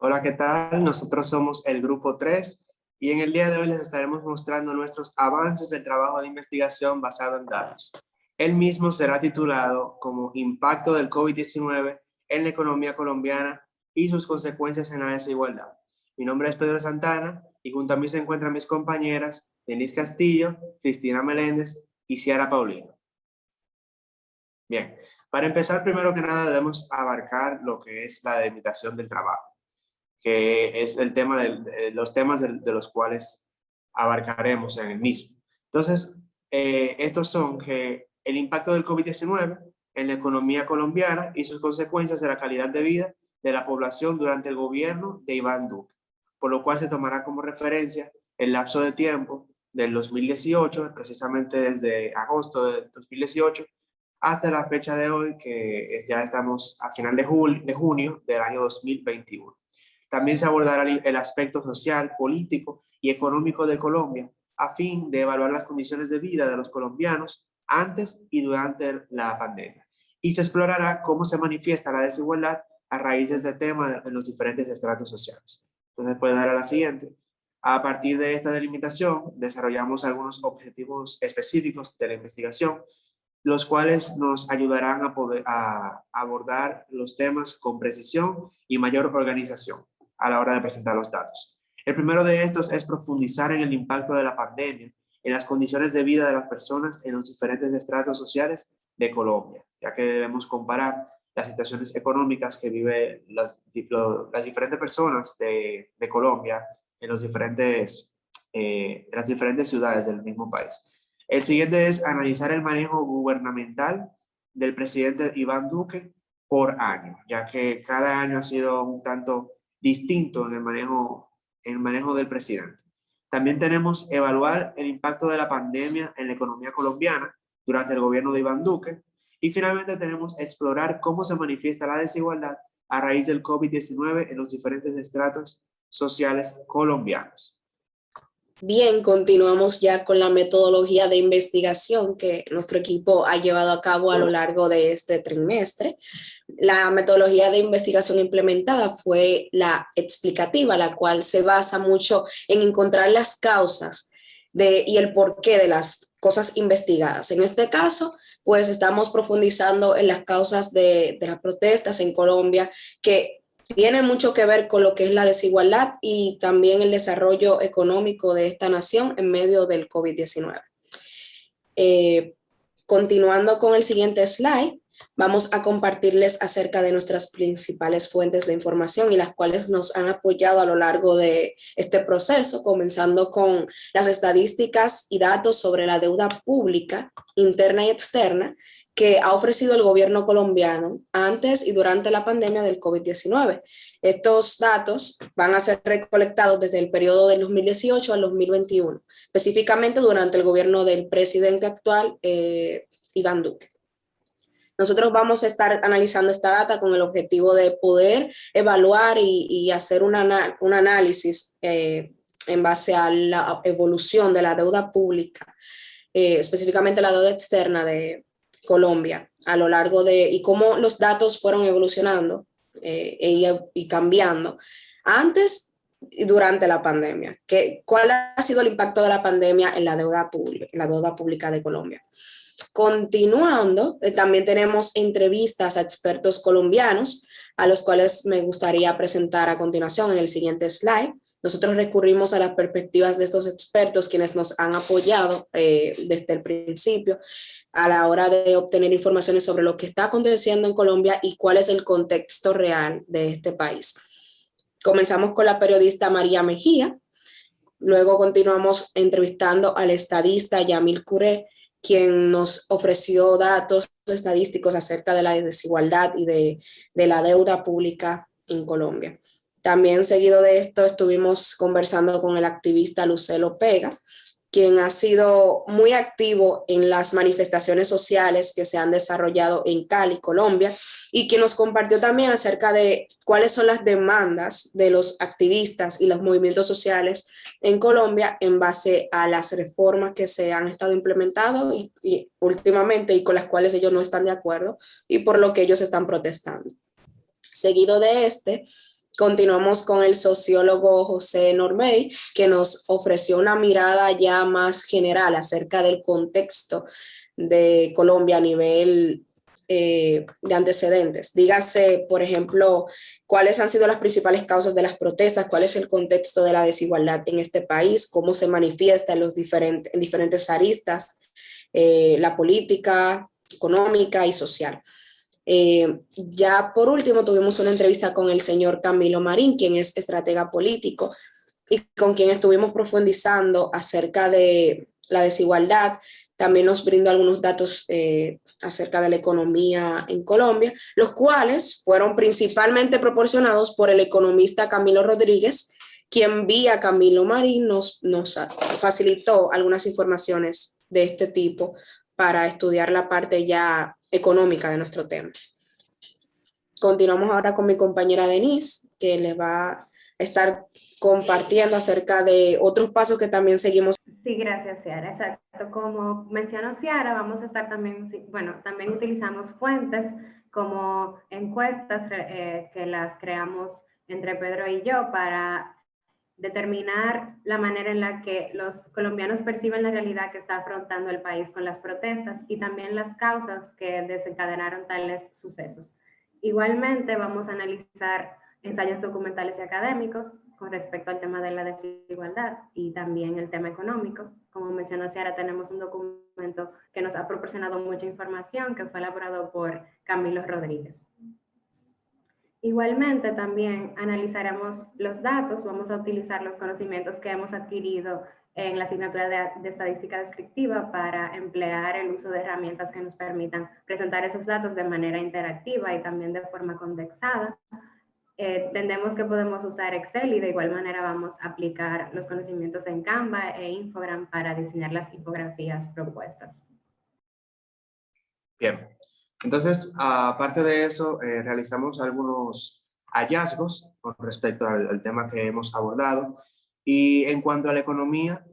Hola, ¿qué tal? Nosotros somos el Grupo 3 y en el día de hoy les estaremos mostrando nuestros avances del trabajo de investigación basado en datos. El mismo será titulado como Impacto del COVID-19 en la economía colombiana y sus consecuencias en la desigualdad. Mi nombre es Pedro Santana y junto a mí se encuentran mis compañeras Denise Castillo, Cristina Meléndez y Ciara Paulino. Bien, para empezar, primero que nada debemos abarcar lo que es la delimitación del trabajo, que es el tema de los temas de los cuales abarcaremos en el mismo. Entonces, estos son que el impacto del COVID-19 en la economía colombiana y sus consecuencias de la calidad de vida de la población durante el gobierno de Iván Duque, por lo cual se tomará como referencia el lapso de tiempo del 2018, precisamente desde agosto de 2018 hasta la fecha de hoy, que ya estamos a final de junio del año 2021. También se abordará el aspecto social, político y económico de Colombia a fin de evaluar las condiciones de vida de los colombianos antes y durante la pandemia. Y se explorará cómo se manifiesta la desigualdad a raíz de este tema en los diferentes estratos sociales. Entonces puede dar a la siguiente. A partir de esta delimitación, desarrollamos algunos objetivos específicos de la investigación, los cuales nos ayudarán a poder abordar los temas con precisión y mayor organización a la hora de presentar los datos. El primero de estos es profundizar en el impacto de la pandemia en las condiciones de vida de las personas en los diferentes estratos sociales de Colombia, ya que debemos comparar las situaciones económicas que viven las diferentes personas de Colombia en las diferentes ciudades del mismo país. El siguiente es analizar el manejo gubernamental del presidente Iván Duque por año, ya que cada año ha sido un tanto distinto en el manejo del presidente. También tenemos evaluar el impacto de la pandemia en la economía colombiana durante el gobierno de Iván Duque. Y finalmente tenemos explorar cómo se manifiesta la desigualdad a raíz del COVID-19 en los diferentes estratos sociales colombianos. Bien, continuamos ya con la metodología de investigación que nuestro equipo ha llevado a cabo a lo largo de este trimestre. La metodología de investigación implementada fue la explicativa, la cual se basa mucho en encontrar las causas y el porqué de las cosas investigadas. En este caso, pues estamos profundizando en las causas de las protestas en Colombia, que tiene mucho que ver con lo que es la desigualdad y también el desarrollo económico de esta nación en medio del COVID-19. Continuando con el siguiente slide, vamos a compartirles acerca de nuestras principales fuentes de información y las cuales nos han apoyado a lo largo de este proceso, comenzando con las estadísticas y datos sobre la deuda pública interna y externa que ha ofrecido el gobierno colombiano antes y durante la pandemia del COVID-19. Estos datos van a ser recolectados desde el periodo del 2018 al 2021, específicamente durante el gobierno del presidente actual, Iván Duque. Nosotros vamos a estar analizando esta data con el objetivo de poder evaluar y hacer un análisis en base a la evolución de la deuda pública, específicamente la deuda externa de Colombia a lo largo y cómo los datos fueron evolucionando y cambiando antes y durante la pandemia. ¿Cuál ha sido el impacto de la pandemia en la deuda pública de Colombia? Continuando, también tenemos entrevistas a expertos colombianos, a los cuales me gustaría presentar a continuación en el siguiente slide. Nosotros recurrimos a las perspectivas de estos expertos, quienes nos han apoyado desde el principio a la hora de obtener informaciones sobre lo que está aconteciendo en Colombia y cuál es el contexto real de este país. Comenzamos con la periodista María Mejía, luego continuamos entrevistando al estadista Yamil Curé, quien nos ofreció datos estadísticos acerca de la desigualdad y de la deuda pública en Colombia. También seguido de esto estuvimos conversando con el activista Lucelo Pega, quien ha sido muy activo en las manifestaciones sociales que se han desarrollado en Cali, Colombia, y quien nos compartió también acerca de cuáles son las demandas de los activistas y los movimientos sociales en Colombia en base a las reformas que se han estado implementando y últimamente y con las cuales ellos no están de acuerdo y por lo que ellos están protestando. Seguido de Continuamos con el sociólogo José Norbey, que nos ofreció una mirada ya más general acerca del contexto de Colombia a nivel de antecedentes. Dígase, por ejemplo, cuáles han sido las principales causas de las protestas, cuál es el contexto de la desigualdad en este país, cómo se manifiesta en diferentes aristas, la política, económica y social. Ya por último tuvimos una entrevista con el señor Camilo Marín, quien es estratega político y con quien estuvimos profundizando acerca de la desigualdad. También nos brindó algunos datos acerca de la economía en Colombia, los cuales fueron principalmente proporcionados por el economista Camilo Rodríguez, quien vía Camilo Marín nos facilitó algunas informaciones de este tipo para estudiar la parte ya económica de nuestro tema. Continuamos ahora con mi compañera Denise, que les va a estar compartiendo acerca de otros pasos que también seguimos. Sí, gracias, Ciara. Exacto. Como mencionó Ciara, vamos a estar también, también utilizamos fuentes como encuestas que las creamos entre Pedro y yo para determinar la manera en la que los colombianos perciben la realidad que está afrontando el país con las protestas y también las causas que desencadenaron tales sucesos. Igualmente vamos a analizar ensayos documentales y académicos con respecto al tema de la desigualdad y también el tema económico. Como mencionó Ciara, tenemos un documento que nos ha proporcionado mucha información que fue elaborado por Camilo Rodríguez. Igualmente también analizaremos los datos, vamos a utilizar los conocimientos que hemos adquirido en la asignatura de estadística descriptiva para emplear el uso de herramientas que nos permitan presentar esos datos de manera interactiva y también de forma condensada. Entendemos que podemos usar Excel y de igual manera vamos a aplicar los conocimientos en Canva e Infogram para diseñar las infografías propuestas. Bien, entonces, aparte de eso, realizamos algunos hallazgos con respecto al tema que hemos abordado. Y en cuanto a la economía,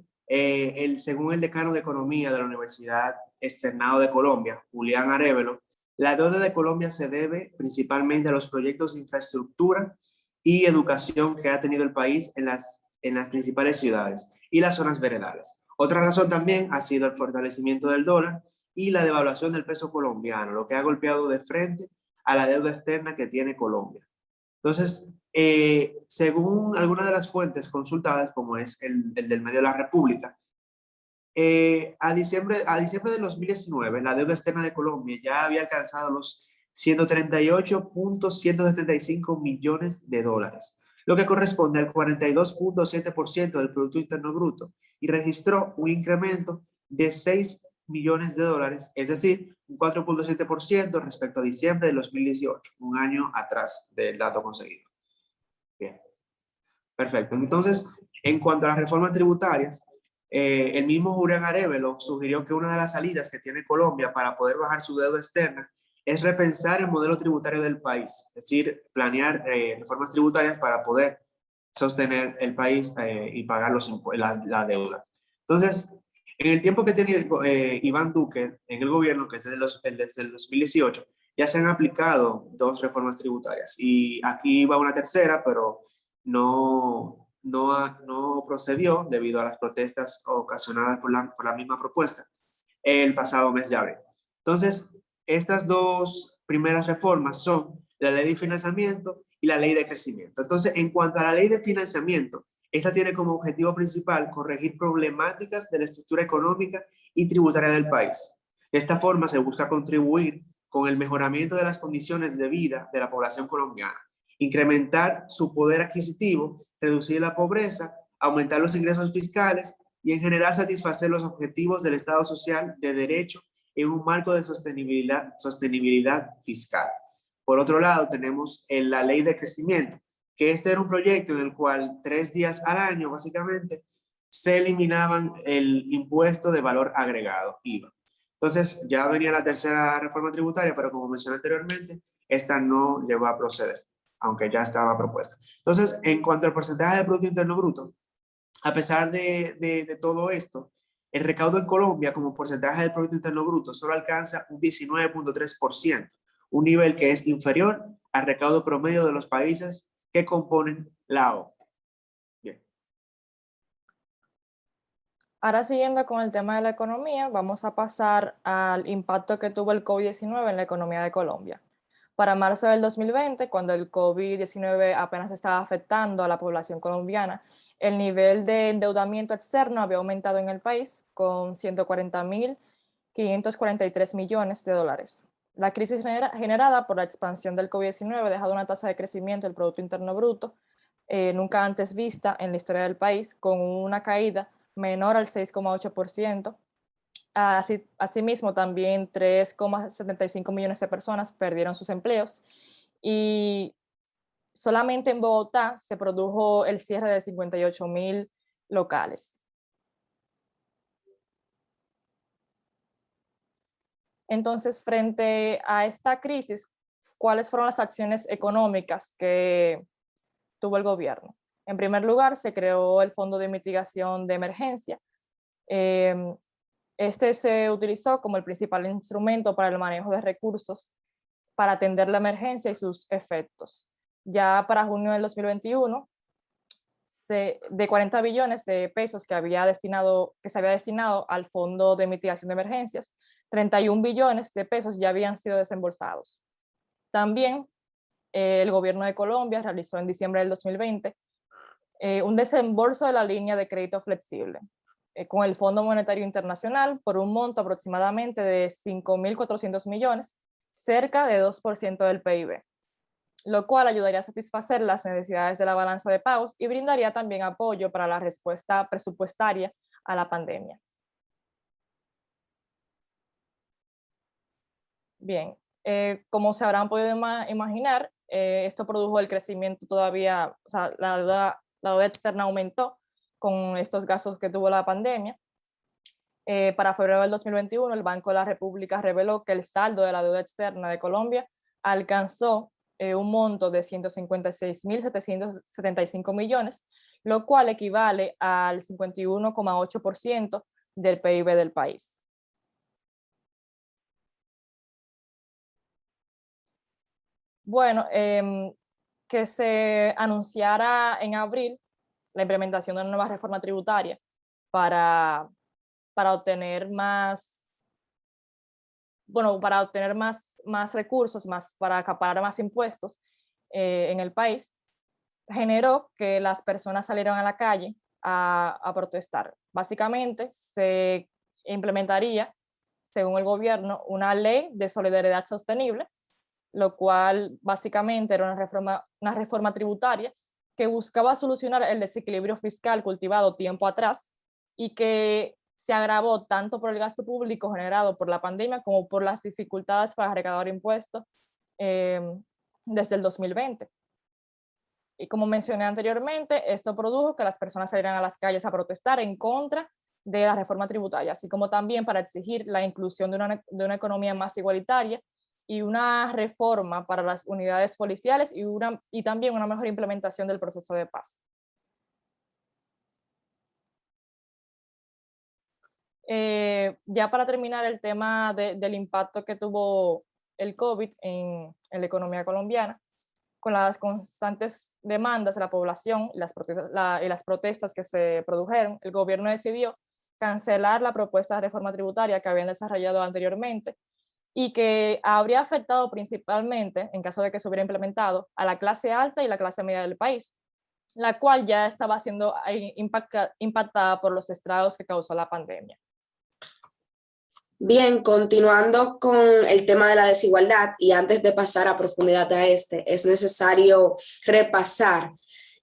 según el decano de Economía de la Universidad Externado de Colombia, Julián Arévalo, la deuda de Colombia se debe principalmente a los proyectos de infraestructura y educación que ha tenido el país en las principales ciudades y las zonas veredales. Otra razón también ha sido el fortalecimiento del dólar y la devaluación del peso colombiano, lo que ha golpeado de frente a la deuda externa que tiene Colombia. Entonces, según algunas de las fuentes consultadas, como es el del medio de la República, a diciembre de 2019, la deuda externa de Colombia ya había alcanzado los 138.175 millones de dólares, lo que corresponde al 42.7% del Producto Interno Bruto, y registró un incremento de 6 millones de dólares, es decir, un 4.7% respecto a diciembre de 2018, un año atrás del dato conseguido. Bien, perfecto. Entonces, en cuanto a las reformas tributarias, el mismo Julián Arévalo sugirió que una de las salidas que tiene Colombia para poder bajar su deuda externa es repensar el modelo tributario del país, es decir, planear reformas tributarias para poder sostener el país y pagar la deuda. Entonces, en el tiempo que tenía Iván Duque en el gobierno, que es desde el 2018, ya se han aplicado 2 reformas tributarias y aquí va una tercera, pero no procedió debido a las protestas ocasionadas por la misma propuesta el pasado mes de abril. Entonces, estas 2 primeras reformas son la ley de financiamiento y la ley de crecimiento. Entonces, en cuanto a la ley de financiamiento, esta tiene como objetivo principal corregir problemáticas de la estructura económica y tributaria del país. De esta forma se busca contribuir con el mejoramiento de las condiciones de vida de la población colombiana, incrementar su poder adquisitivo, reducir la pobreza, aumentar los ingresos fiscales y en general satisfacer los objetivos del Estado social de derecho en un marco de sostenibilidad fiscal. Por otro lado, tenemos la ley de crecimiento, que este era un proyecto en el cual 3 días al año, básicamente, se eliminaban el impuesto de valor agregado, IVA. Entonces, ya venía la tercera reforma tributaria, pero como mencioné anteriormente, esta no llegó a proceder, aunque ya estaba propuesta. Entonces, en cuanto al porcentaje del Producto Interno Bruto, a pesar de todo esto, el recaudo en Colombia como porcentaje del Producto Interno Bruto solo alcanza un 19.3%, un nivel que es inferior al recaudo promedio de los países que componen la O. Bien. Ahora siguiendo con el tema de la economía, vamos a pasar al impacto que tuvo el COVID-19 en la economía de Colombia. Para marzo del 2020, cuando el COVID-19 apenas estaba afectando a la población colombiana, el nivel de endeudamiento externo había aumentado en el país con 140.543 millones de dólares. La crisis generada por la expansión del COVID-19 ha dejado una tasa de crecimiento del Producto Interno Bruto nunca antes vista en la historia del país, con una caída menor al 6,8%. Asimismo, también 3,75 millones de personas perdieron sus empleos y solamente en Bogotá se produjo el cierre de 58.000 locales. Entonces, frente a esta crisis, ¿cuáles fueron las acciones económicas que tuvo el gobierno? En primer lugar, se creó el Fondo de Mitigación de Emergencia. Este se utilizó como el principal instrumento para el manejo de recursos para atender la emergencia y sus efectos. Ya para junio del 2021, de 40 billones de pesos que se había destinado al Fondo de Mitigación de Emergencias, 31 billones de pesos ya habían sido desembolsados. También el gobierno de Colombia realizó en diciembre del 2020 un desembolso de la línea de crédito flexible con el Fondo Monetario Internacional por un monto aproximadamente de 5.400 millones, cerca de 2% del PIB, lo cual ayudaría a satisfacer las necesidades de la balanza de pagos y brindaría también apoyo para la respuesta presupuestaria a la pandemia. Bien, como se habrán podido imaginar, esto produjo el crecimiento todavía, o sea, la deuda externa aumentó con estos gastos que tuvo la pandemia. Para febrero del 2021, el Banco de la República reveló que el saldo de la deuda externa de Colombia alcanzó un monto de 156.775 millones, lo cual equivale al 51,8% del PIB del país. Bueno, que se anunciara en abril la implementación de una nueva reforma tributaria para obtener más recursos, para acaparar más impuestos en el país, generó que las personas salieran a la calle a protestar. Básicamente se implementaría, según el gobierno, una ley de solidaridad sostenible, lo cual básicamente era una reforma tributaria que buscaba solucionar el desequilibrio fiscal cultivado tiempo atrás y que se agravó tanto por el gasto público generado por la pandemia como por las dificultades para recaudar impuestos desde el 2020. Y como mencioné anteriormente, esto produjo que las personas salieran a las calles a protestar en contra de la reforma tributaria, así como también para exigir la inclusión de una economía más igualitaria y una reforma para las unidades policiales y también una mejor implementación del proceso de paz. Ya para terminar el tema del impacto que tuvo el COVID en la economía colombiana, con las constantes demandas de la población y las protestas que se produjeron, el gobierno decidió cancelar la propuesta de reforma tributaria que habían desarrollado anteriormente y que habría afectado principalmente, en caso de que se hubiera implementado, a la clase alta y la clase media del país, la cual ya estaba siendo impactada por los estragos que causó la pandemia. Bien, continuando con el tema de la desigualdad y antes de pasar a profundidad a es necesario repasar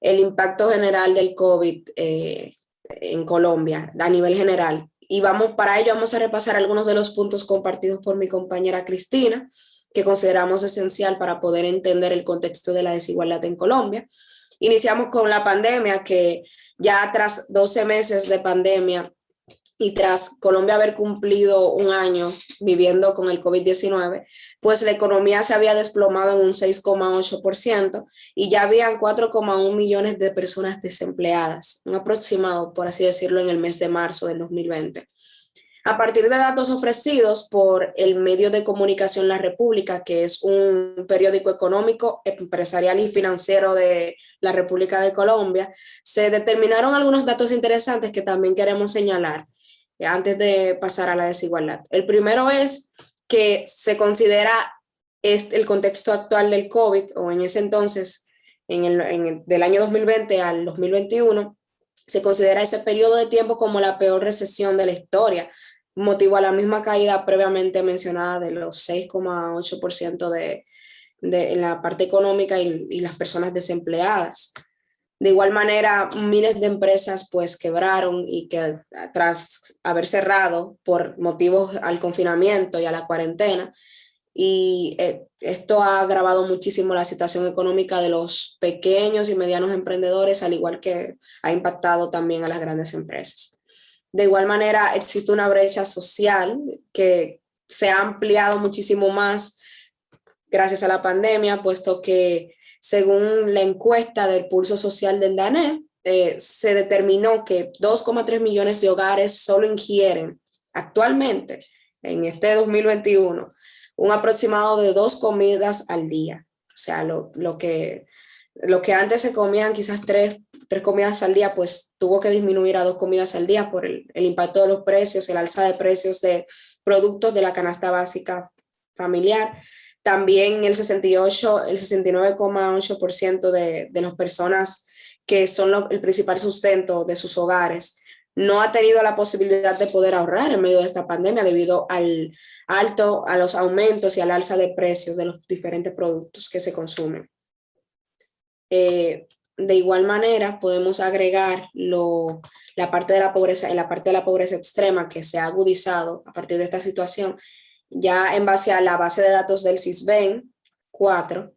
el impacto general del COVID en Colombia a nivel general. Y para ello vamos a repasar algunos de los puntos compartidos por mi compañera Cristina, que consideramos esencial para poder entender el contexto de la desigualdad en Colombia. Iniciamos con la pandemia, que ya tras 12 meses de pandemia, y tras Colombia haber cumplido un año viviendo con el COVID-19, pues la economía se había desplomado en un 6,8% y ya habían 4,1 millones de personas desempleadas, un aproximado, por así decirlo, en el mes de marzo del 2020. A partir de datos ofrecidos por el medio de comunicación La República, que es un periódico económico, empresarial y financiero de la República de Colombia, se determinaron algunos datos interesantes que también queremos señalar antes de pasar a la desigualdad. El primero es que se considera el contexto actual del COVID, o en ese entonces, del año 2020 al 2021, se considera ese periodo de tiempo como la peor recesión de la historia, motivo a la misma caída previamente mencionada de los 6,8% en la parte económica y las personas desempleadas. De igual manera, miles de empresas pues quebraron y que tras haber cerrado por motivos al confinamiento y a la cuarentena, y esto ha agravado muchísimo la situación económica de los pequeños y medianos emprendedores, al igual que ha impactado también a las grandes empresas. De igual manera, existe una brecha social que se ha ampliado muchísimo más gracias a la pandemia, puesto que según la encuesta del Pulso Social del DANE, se determinó que 2,3 millones de hogares solo ingieren actualmente, en este 2021, un aproximado de 2 comidas al día. O sea, lo que antes se comían quizás tres comidas al día, pues tuvo que disminuir a 2 comidas al día por el impacto de los precios, el alza de precios de productos de la canasta básica familiar. También el 69,8% de las personas que son el principal sustento de sus hogares no ha tenido la posibilidad de poder ahorrar en medio de esta pandemia debido a los aumentos y al alza de precios de los diferentes productos que se consumen. De igual manera, podemos agregar la parte de la pobreza, en la parte de la pobreza extrema que se ha agudizado a partir de esta situación, ya en base a la base de datos del CISBEN 4,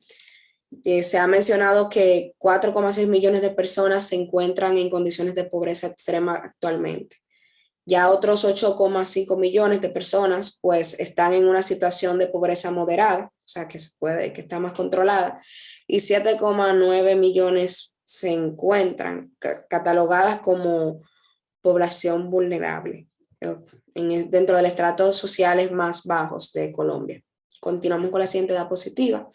se ha mencionado que 4,6 millones de personas se encuentran en condiciones de pobreza extrema actualmente. Ya otros 8,5 millones de personas pues están en una situación de pobreza moderada, o sea que que está más controlada, y 7,9 millones se encuentran catalogadas como población vulnerable dentro de los estratos sociales más bajos de Colombia. Continuamos con la siguiente diapositiva.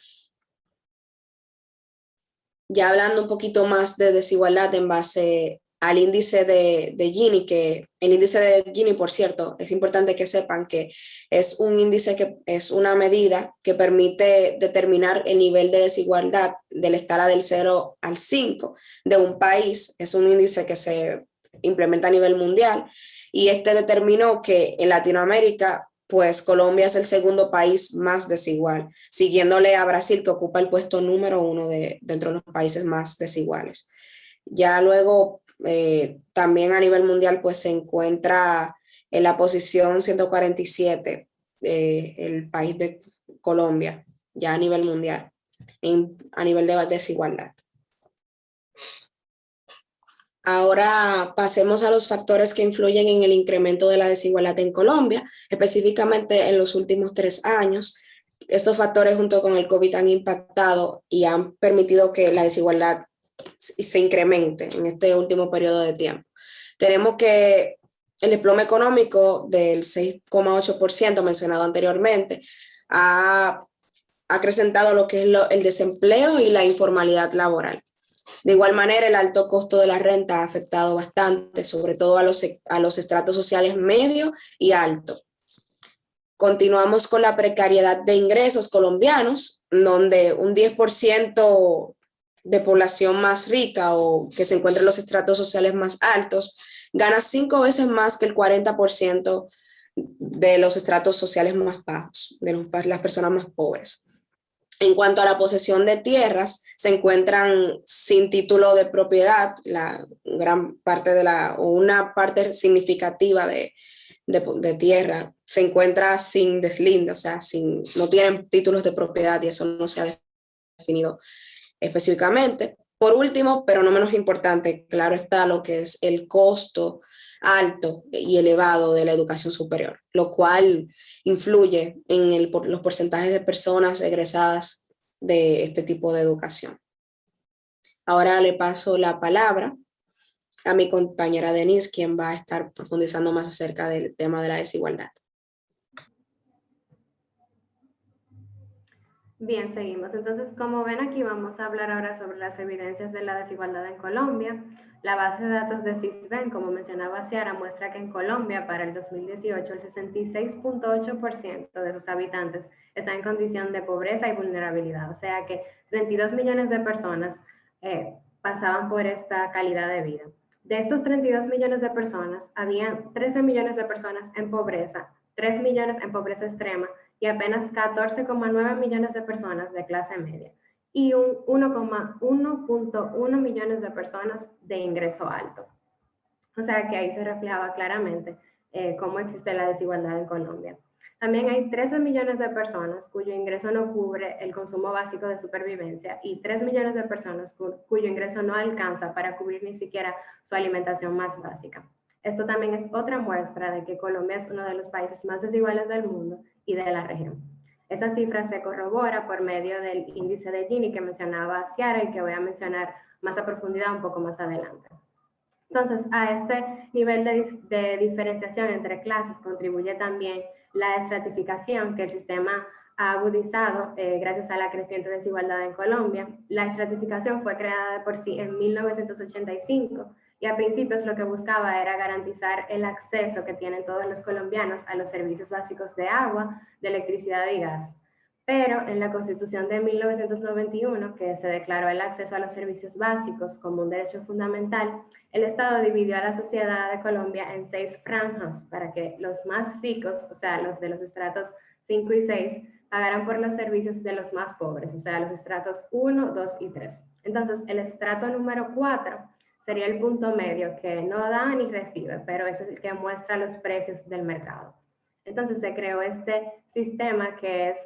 Ya hablando un poquito más de desigualdad en base al índice de Gini, que el índice de Gini, por cierto, es importante que sepan que es un índice que es una medida que permite determinar el nivel de desigualdad de la escala del 0 al 5 de un país. Es un índice que se implementa a nivel mundial y este determinó que en Latinoamérica pues Colombia es el segundo país más desigual, siguiéndole a Brasil, que ocupa el puesto número 1 dentro de los países más desiguales. Ya luego, también a nivel mundial, pues se encuentra en la posición 147, el país de Colombia, ya a nivel mundial, a nivel de desigualdad. Ahora pasemos a los factores que influyen en el incremento de la desigualdad en Colombia, específicamente en los últimos 3 años. Estos factores junto con el COVID han impactado y han permitido que la desigualdad se incremente en este último periodo de tiempo. Tenemos que el desplome económico del 6,8% mencionado anteriormente ha acrecentado lo que es el desempleo y la informalidad laboral. De igual manera, el alto costo de la renta ha afectado bastante, sobre todo a los estratos sociales medio y alto. Continuamos con la precariedad de ingresos colombianos, donde un 10% de población más rica o que se encuentra en los estratos sociales más altos gana 5 veces más que el 40% de los estratos sociales más bajos, de las personas más pobres. En cuanto a la posesión de tierras, se encuentran sin título de propiedad, una parte significativa de tierra se encuentra sin deslinde, o sea, no tienen títulos de propiedad y eso no se ha definido específicamente. Por último, pero no menos importante, claro está lo que es el costo alto y elevado de la educación superior, lo cual influye en los porcentajes de personas egresadas de este tipo de educación. Ahora le paso la palabra a mi compañera Denise, quien va a estar profundizando más acerca del tema de la desigualdad. Bien, seguimos. Entonces, como ven aquí, vamos a hablar ahora sobre las evidencias de la desigualdad en Colombia. La base de datos de Sisbén, como mencionaba Ciara, muestra que en Colombia para el 2018 el 66.8% de sus habitantes están en condición de pobreza y vulnerabilidad. O sea que 32 millones de personas pasaban por esta calidad de vida. De estos 32 millones de personas, habían 13 millones de personas en pobreza, 3 millones en pobreza extrema y apenas 14,9 millones de personas de clase media y un 1,1 millones de personas de ingreso alto. O sea que ahí se reflejaba claramente cómo existe la desigualdad en Colombia. También hay 13 millones de personas cuyo ingreso no cubre el consumo básico de supervivencia y 3 millones de personas cuyo ingreso no alcanza para cubrir ni siquiera su alimentación más básica. Esto también es otra muestra de que Colombia es uno de los países más desiguales del mundo y de la región. Esa cifra se corrobora por medio del índice de Gini que mencionaba Ciara y que voy a mencionar más a profundidad un poco más adelante. Entonces, a este nivel de diferenciación entre clases contribuye también la estratificación que el sistema ha agudizado gracias a la creciente desigualdad en Colombia. La estratificación fue creada de por sí en 1985 y a principios lo que buscaba era garantizar el acceso que tienen todos los colombianos a los servicios básicos de agua, de electricidad y gas. Pero en la Constitución de 1991, que se declaró el acceso a los servicios básicos como un derecho fundamental, el Estado dividió a la sociedad de Colombia en 6 franjas para que los más ricos, o sea, los de los estratos 5 y 6, pagaran por los servicios de los más pobres, o sea, los estratos 1, 2 y 3. Entonces, el estrato número 4 sería el punto medio, que no da ni recibe, pero es el que muestra los precios del mercado. Entonces, se creó este sistema que es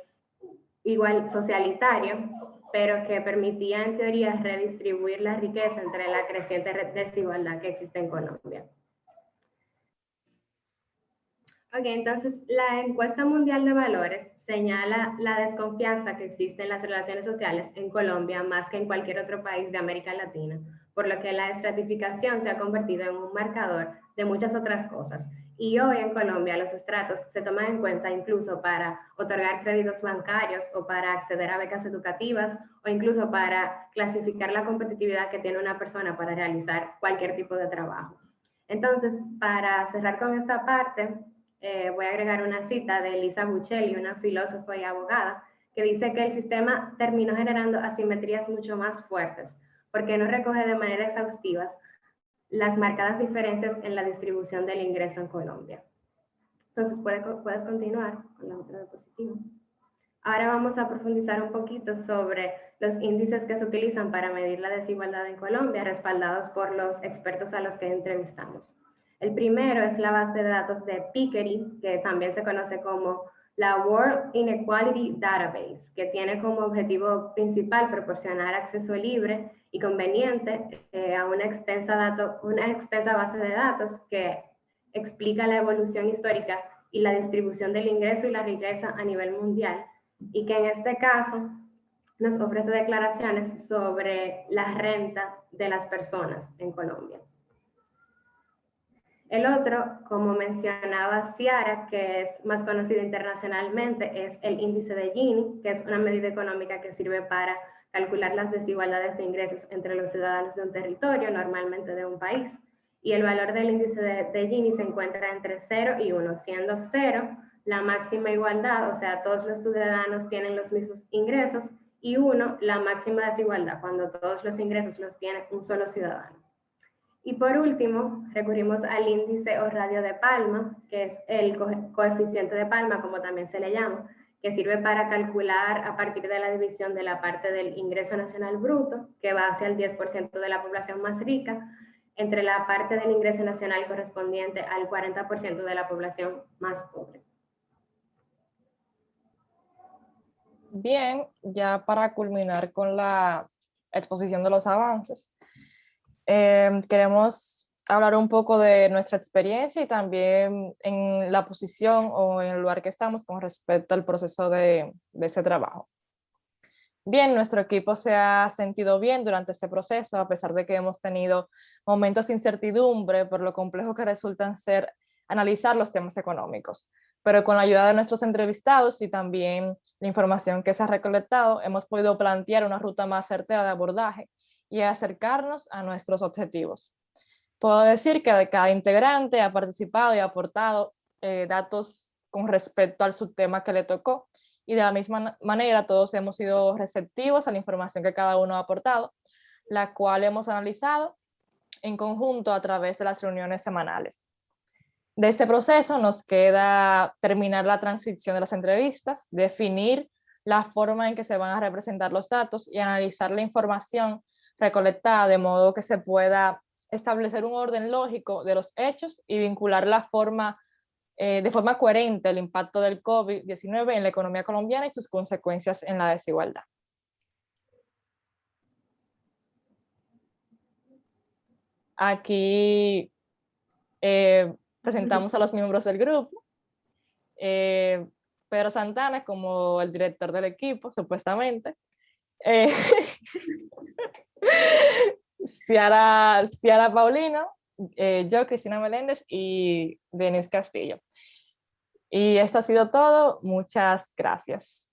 igual socialitario, pero que permitía en teoría redistribuir la riqueza entre la creciente desigualdad que existe en Colombia. Ok, entonces la encuesta mundial de valores señala la desconfianza que existe en las relaciones sociales en Colombia más que en cualquier otro país de América Latina, por lo que la estratificación se ha convertido en un marcador de muchas otras cosas. Y hoy en Colombia los estratos se toman en cuenta incluso para otorgar créditos bancarios o para acceder a becas educativas o incluso para clasificar la competitividad que tiene una persona para realizar cualquier tipo de trabajo. Entonces, para cerrar con esta parte, voy a agregar una cita de Elisa Buccelli, una filósofa y abogada, que dice que el sistema terminó generando asimetrías mucho más fuertes, porque no recoge de manera exhaustiva las marcadas diferencias en la distribución del ingreso en Colombia. Entonces, puedes continuar con la otra diapositiva. Ahora vamos a profundizar un poquito sobre los índices que se utilizan para medir la desigualdad en Colombia, respaldados por los expertos a los que entrevistamos. El primero es la base de datos de Piketty, que también se conoce como la World Inequality Database, que tiene como objetivo principal proporcionar acceso libre y conveniente a una extensa base de datos que explica la evolución histórica y la distribución del ingreso y la riqueza a nivel mundial, y que en este caso nos ofrece declaraciones sobre la renta de las personas en Colombia. El otro, como mencionaba Ciara, que es más conocido internacionalmente, es el índice de Gini, que es una medida económica que sirve para calcular las desigualdades de ingresos entre los ciudadanos de un territorio, normalmente de un país. Y el valor del índice de Gini se encuentra entre 0 y 1, siendo 0 la máxima igualdad, o sea, todos los ciudadanos tienen los mismos ingresos, y 1 la máxima desigualdad, cuando todos los ingresos los tiene un solo ciudadano. Y por último, recurrimos al índice o radio de Palma, que es el coeficiente de Palma, como también se le llama, que sirve para calcular a partir de la división de la parte del ingreso nacional bruto, que va hacia el 10% de la población más rica, entre la parte del ingreso nacional correspondiente al 40% de la población más pobre. Bien, ya para culminar con la exposición de los avances, queremos hablar un poco de nuestra experiencia y también en la posición o en el lugar que estamos con respecto al proceso de este trabajo. bien, nuestro equipo se ha sentido bien durante este proceso, a pesar de que hemos tenido momentos de incertidumbre por lo complejo que resultan ser analizar los temas económicos. Pero con la ayuda de nuestros entrevistados y también la información que se ha recolectado, hemos podido plantear una ruta más certera de abordaje y acercarnos a nuestros objetivos. Puedo decir que cada integrante ha participado y ha aportado datos con respecto al subtema que le tocó, y de la misma manera todos hemos sido receptivos a la información que cada uno ha aportado, la cual hemos analizado en conjunto a través de las reuniones semanales. De este proceso nos queda terminar la transcripción de las entrevistas, definir la forma en que se van a representar los datos y analizar la información recolectada de modo que se pueda establecer un orden lógico de los hechos y vincular de forma coherente el impacto del COVID-19 en la economía colombiana y sus consecuencias en la desigualdad. Aquí presentamos a los miembros del grupo. Pedro Santana como el director del equipo, supuestamente. Ciara Paulino, yo, Cristina Meléndez y Denise Castillo. Y esto ha sido todo. Muchas gracias.